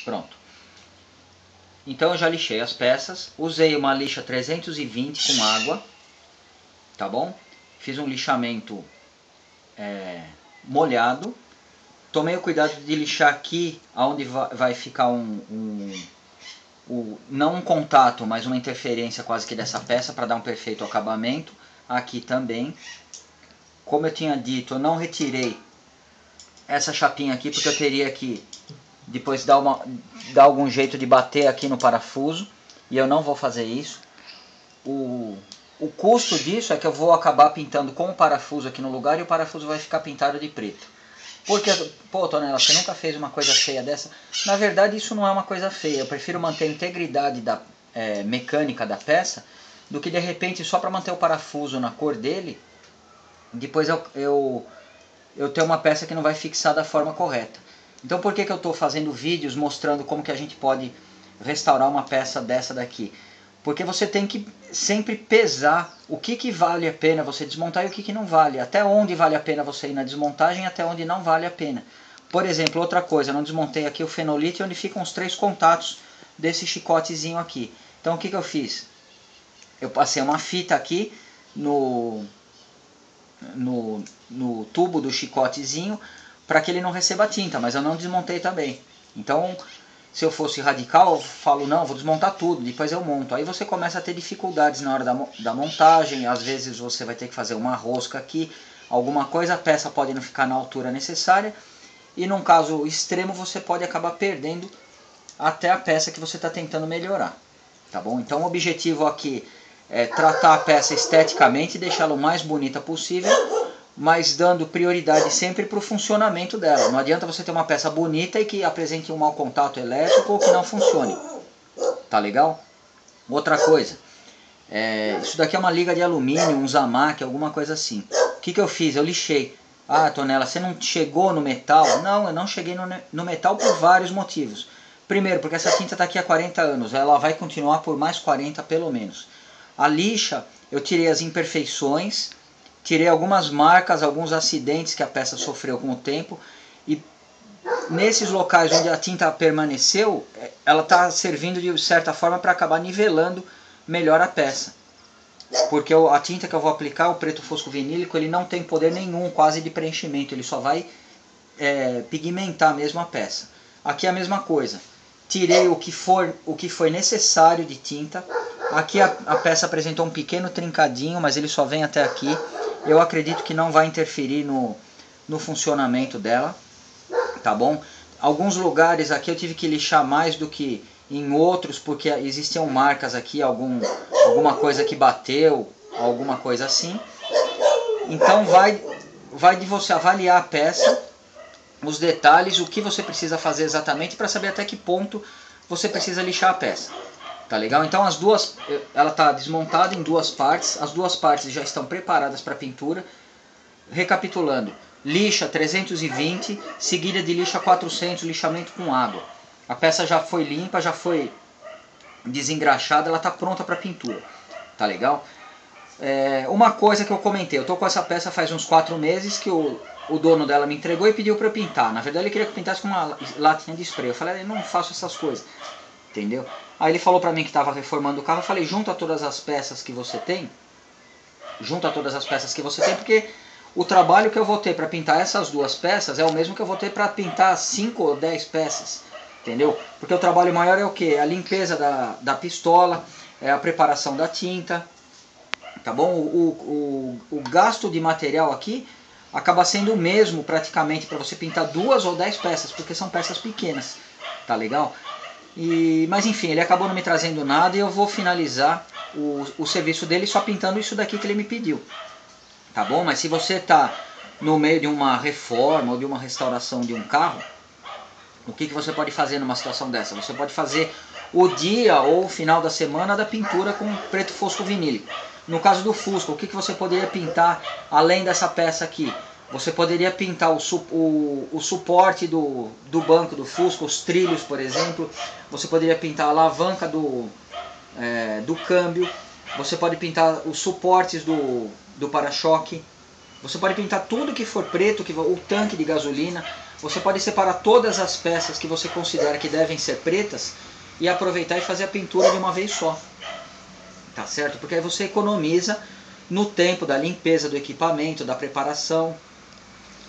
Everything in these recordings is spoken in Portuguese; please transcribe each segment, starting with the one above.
Pronto. Então eu já lixei as peças, usei uma lixa 320 com água, tá bom? Fiz um lixamento molhado. Tomei o cuidado de lixar aqui, onde vai ficar não um contato, mas uma interferência quase que dessa peça, para dar um perfeito acabamento. Aqui também. Como eu tinha dito, eu não retirei essa chapinha aqui, porque eu teria que depois dar algum jeito de bater aqui no parafuso, e eu não vou fazer isso. O custo disso é que eu vou acabar pintando com o parafuso aqui no lugar, e o parafuso vai ficar pintado de preto. Porque, pô, Tonela, você nunca fez uma coisa feia dessa? Na verdade, isso não é uma coisa feia. Eu prefiro manter a integridade da mecânica da peça, do que de repente, só para manter o parafuso na cor dele, depois eu ter uma peça que não vai fixar da forma correta. Então por que eu estou fazendo vídeos mostrando como que a gente pode restaurar uma peça dessa daqui? Porque você tem que sempre pesar o que vale a pena você desmontar e o que não vale. Até onde vale a pena você ir na desmontagem e até onde não vale a pena. Por exemplo, outra coisa, eu não desmontei aqui o fenolite, onde ficam os 3 contatos desse chicotezinho aqui. Então o que eu fiz? Eu passei uma fita aqui no tubo do chicotezinho, para que ele não receba tinta, mas eu não desmontei também. Então, se eu fosse radical, eu falo, não, vou desmontar tudo, depois eu monto. Aí você começa a ter dificuldades na hora da montagem, às vezes você vai ter que fazer uma rosca aqui, alguma coisa, a peça pode não ficar na altura necessária, e num caso extremo você pode acabar perdendo até a peça que você está tentando melhorar. Tá bom? Então o objetivo aqui é tratar a peça esteticamente e deixá-la o mais bonita possível, mas dando prioridade sempre para o funcionamento dela. Não adianta você ter uma peça bonita e que apresente um mau contato elétrico ou que não funcione. Tá legal? Outra coisa, isso daqui é uma liga de alumínio, um Zamac, alguma coisa assim. O que eu fiz? Eu lixei. Ah, Tonela, você não chegou no metal? Não, eu não cheguei no metal por vários motivos. Primeiro, porque essa tinta está aqui há 40 anos, ela vai continuar por mais 40 pelo menos. A lixa, eu tirei as imperfeições, tirei algumas marcas, alguns acidentes que a peça sofreu com o tempo, e nesses locais onde a tinta permaneceu, ela está servindo de certa forma para acabar nivelando melhor a peça. Porque a tinta que eu vou aplicar, o preto fosco vinílico, ele não tem poder nenhum quase de preenchimento, ele só vai pigmentar mesmo a peça. Aqui é a mesma coisa, tirei o que foi necessário de tinta. Aqui a peça apresentou um pequeno trincadinho, mas ele só vem até aqui. Eu acredito que não vai interferir no funcionamento dela, tá bom? Alguns lugares aqui eu tive que lixar mais do que em outros, porque existiam marcas aqui, alguma coisa que bateu, alguma coisa assim. Então vai de você avaliar a peça, os detalhes, o que você precisa fazer exatamente, para saber até que ponto você precisa lixar a peça. Tá legal? Então ela está desmontada em 2 partes, as 2 partes já estão preparadas para pintura. Recapitulando, lixa 320, seguida de lixa 400, lixamento com água. A peça já foi limpa, já foi desengraxada, ela está pronta para pintura. Tá legal? Uma coisa que eu comentei, eu tô com essa peça faz uns 4 meses que o dono dela me entregou e pediu para eu pintar. Na verdade ele queria que eu pintasse com uma latinha de spray. Eu falei, eu não faço essas coisas. Entendeu? Aí ele falou pra mim que estava reformando o carro. Eu falei, junta todas as peças que você tem. Junta todas as peças que você tem, porque o trabalho que eu vou ter para pintar essas 2 peças é o mesmo que eu vou ter para pintar 5 ou 10 peças. Entendeu? Porque o trabalho maior é o que? A limpeza da pistola, a preparação da tinta. Tá bom? O gasto de material aqui acaba sendo o mesmo praticamente para você pintar 2 ou 10 peças, porque são peças pequenas. Tá legal? Mas enfim, ele acabou não me trazendo nada e eu vou finalizar o serviço dele só pintando isso daqui que ele me pediu. Tá bom? Mas se você está no meio de uma reforma ou de uma restauração de um carro, o que você pode fazer numa situação dessa? Você pode fazer o dia ou o final da semana da pintura com preto fosco vinílico. No caso do Fusca, o que você poderia pintar além dessa peça aqui? Você poderia pintar o suporte do banco do Fusca, os trilhos, por exemplo. Você poderia pintar a alavanca do câmbio. Você pode pintar os suportes do para-choque. Você pode pintar tudo que for preto, o tanque de gasolina. você pode separar todas as peças que você considera que devem ser pretas e aproveitar e fazer a pintura de uma vez só. Tá certo? Porque aí você economiza no tempo da limpeza do equipamento, da preparação.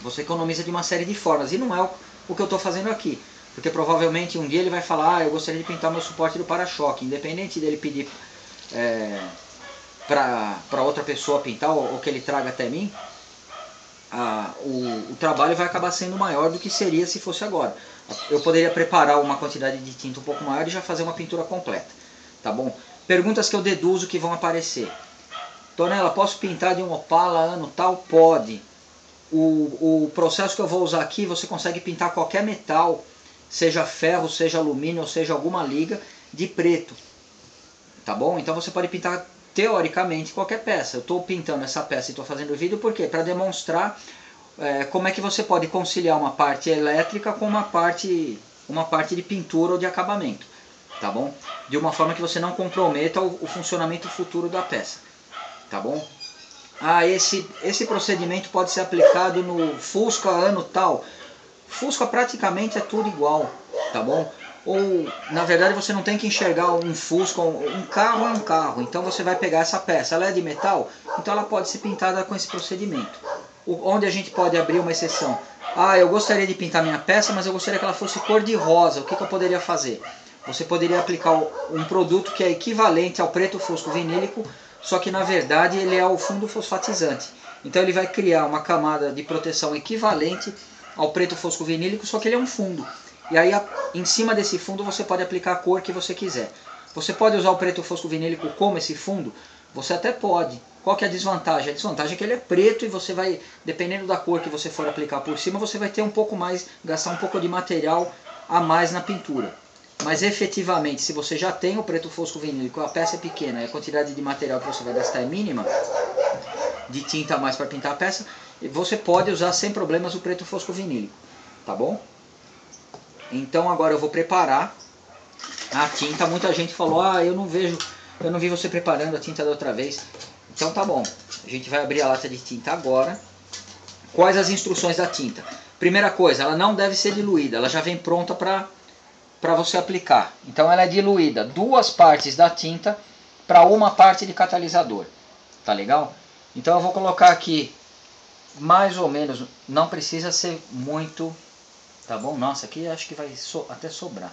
Você economiza de uma série de formas. E não é o que eu estou fazendo aqui. Porque provavelmente um dia ele vai falar, eu gostaria de pintar meu suporte do para-choque. Independente dele pedir para outra pessoa pintar ou que ele traga até mim, o trabalho vai acabar sendo maior do que seria se fosse agora. Eu poderia preparar uma quantidade de tinta um pouco maior e já fazer uma pintura completa. Tá bom? Perguntas que eu deduzo que vão aparecer. Tonela, posso pintar de um Opala ano tal? Pode. O processo que eu vou usar aqui, você consegue pintar qualquer metal, seja ferro, seja alumínio, ou seja alguma liga, de preto. Tá bom? Então você pode pintar, teoricamente, qualquer peça. Eu estou pintando essa peça e estou fazendo o vídeo, por quê? Para demonstrar como é que você pode conciliar uma parte elétrica com uma parte de pintura ou de acabamento. Tá bom? De uma forma que você não comprometa o funcionamento futuro da peça. Tá bom? Esse procedimento pode ser aplicado no Fusca ano tal. Fusca praticamente é tudo igual, tá bom? Ou, na verdade, você não tem que enxergar um Fusca, um carro é um carro. Então você vai pegar essa peça, ela é de metal, então ela pode ser pintada com esse procedimento. Onde a gente pode abrir uma exceção. Eu gostaria de pintar minha peça, mas eu gostaria que ela fosse cor de rosa. O que eu poderia fazer? Você poderia aplicar um produto que é equivalente ao preto fosco vinílico, só que na verdade ele é o fundo fosfatizante. Então ele vai criar uma camada de proteção equivalente ao preto fosco vinílico, só que ele é um fundo. E aí em cima desse fundo você pode aplicar a cor que você quiser. Você pode usar o preto fosco vinílico como esse fundo? Você até pode. Qual que é a desvantagem? A desvantagem é que ele é preto e você vai, dependendo da cor que você for aplicar por cima, você vai ter um pouco mais, gastar um pouco de material a mais na pintura. Mas efetivamente, se você já tem o preto fosco vinílico, a peça é pequena e a quantidade de material que você vai gastar é mínima, de tinta a mais para pintar a peça, você pode usar sem problemas o preto fosco vinílico, tá bom? Então agora eu vou preparar a tinta. Muita gente falou, eu não vi você preparando a tinta da outra vez. Então tá bom, a gente vai abrir a lata de tinta agora. Quais as instruções da tinta? Primeira coisa, ela não deve ser diluída, ela já vem pronta para você aplicar. Então ela é diluída 2 partes da tinta para 1 parte de catalisador. Tá legal? Então eu vou colocar aqui mais ou menos, não precisa ser muito, tá bom? Nossa, aqui acho que vai até sobrar,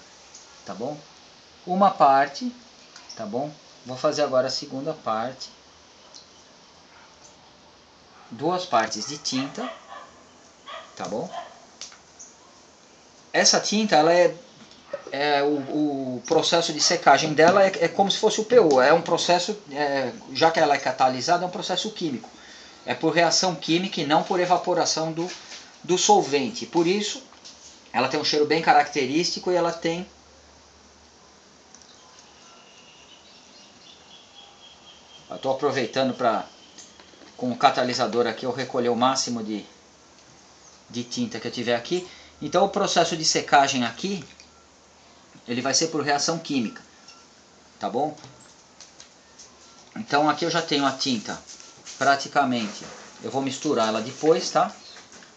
tá bom? 1 parte, tá bom? Vou fazer agora a segunda parte. 2 partes de tinta, tá bom? Essa tinta, ela o processo de secagem dela é como se fosse o PU. É um processo, já que ela é catalisada, é um processo químico. É por reação química e não por evaporação do solvente. Por isso, ela tem um cheiro bem característico e ela tem... Eu estou aproveitando para, com o catalisador aqui, eu recolher o máximo de tinta que eu tiver aqui. Então o processo de secagem aqui, ele vai ser por reação química, tá bom? Então aqui eu já tenho a tinta, praticamente, eu vou misturar ela depois, tá?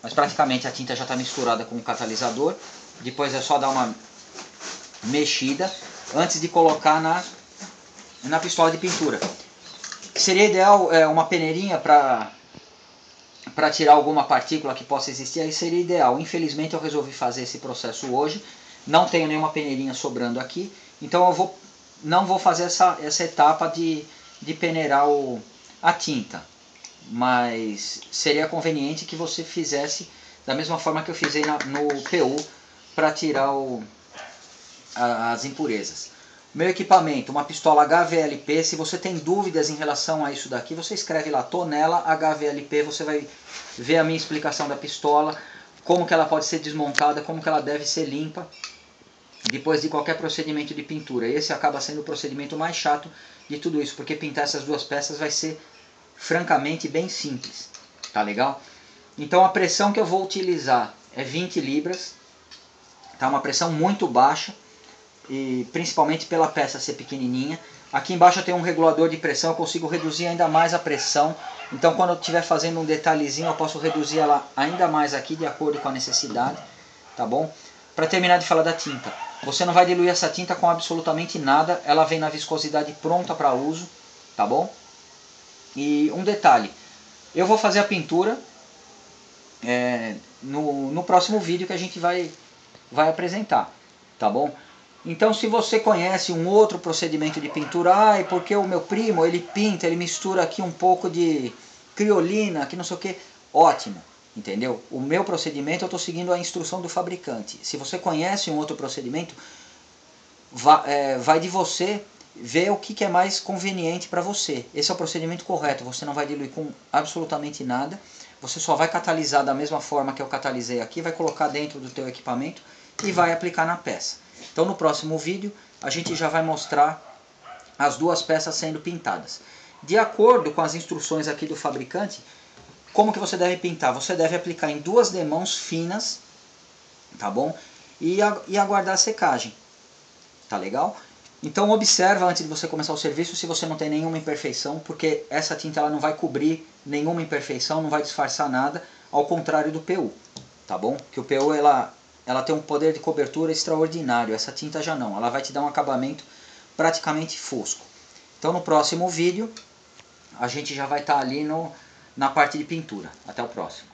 Mas praticamente a tinta já está misturada com o catalisador. Depois é só dar uma mexida antes de colocar na pistola de pintura. Seria ideal uma peneirinha para tirar alguma partícula que possa existir, aí seria ideal. Infelizmente eu resolvi fazer esse processo hoje, não tenho nenhuma peneirinha sobrando aqui, então eu não vou fazer essa etapa de peneirar a tinta. Mas seria conveniente que você fizesse da mesma forma que eu fiz no PU para tirar as impurezas. Meu equipamento, uma pistola HVLP. Se você tem dúvidas em relação a isso daqui, você escreve lá Tonela HVLP, você vai ver a minha explicação da pistola, como que ela pode ser desmontada, como que ela deve ser limpa depois de qualquer procedimento de pintura. Esse acaba sendo o procedimento mais chato de tudo isso, porque pintar essas 2 peças vai ser francamente bem simples, tá legal? Então a pressão que eu vou utilizar é 20 libras, tá? Uma pressão muito baixa, e principalmente pela peça ser pequenininha. Aqui embaixo eu tenho um regulador de pressão, eu consigo reduzir ainda mais a pressão. Então quando eu estiver fazendo um detalhezinho eu posso reduzir ela ainda mais aqui de acordo com a necessidade. tá bom? Para terminar de falar da tinta, você não vai diluir essa tinta com absolutamente nada, ela vem na viscosidade pronta para uso, tá bom? E um detalhe, eu vou fazer a pintura no próximo vídeo que a gente vai apresentar, tá bom? Então se você conhece um outro procedimento de pintura, porque o meu primo, ele pinta, ele mistura aqui um pouco de criolina, aqui não sei o que, ótimo, entendeu? O meu procedimento eu estou seguindo a instrução do fabricante. Se você conhece um outro procedimento, vai de você ver o que é mais conveniente para você. Esse é o procedimento correto, você não vai diluir com absolutamente nada, você só vai catalisar da mesma forma que eu catalisei aqui, vai colocar dentro do teu equipamento e vai aplicar na peça. Então no próximo vídeo a gente já vai mostrar as duas peças sendo pintadas. De acordo com as instruções aqui do fabricante, como que você deve pintar? Você deve aplicar em 2 demãos finas, tá bom? E aguardar a secagem, tá legal? Então observa antes de você começar o serviço se você não tem nenhuma imperfeição, porque essa tinta ela não vai cobrir nenhuma imperfeição, não vai disfarçar nada, ao contrário do PU, tá bom? Que o PU ela tem um poder de cobertura extraordinário, essa tinta já não, ela vai te dar um acabamento praticamente fosco. Então no próximo vídeo a gente já vai estar ali na parte de pintura. Até o próximo.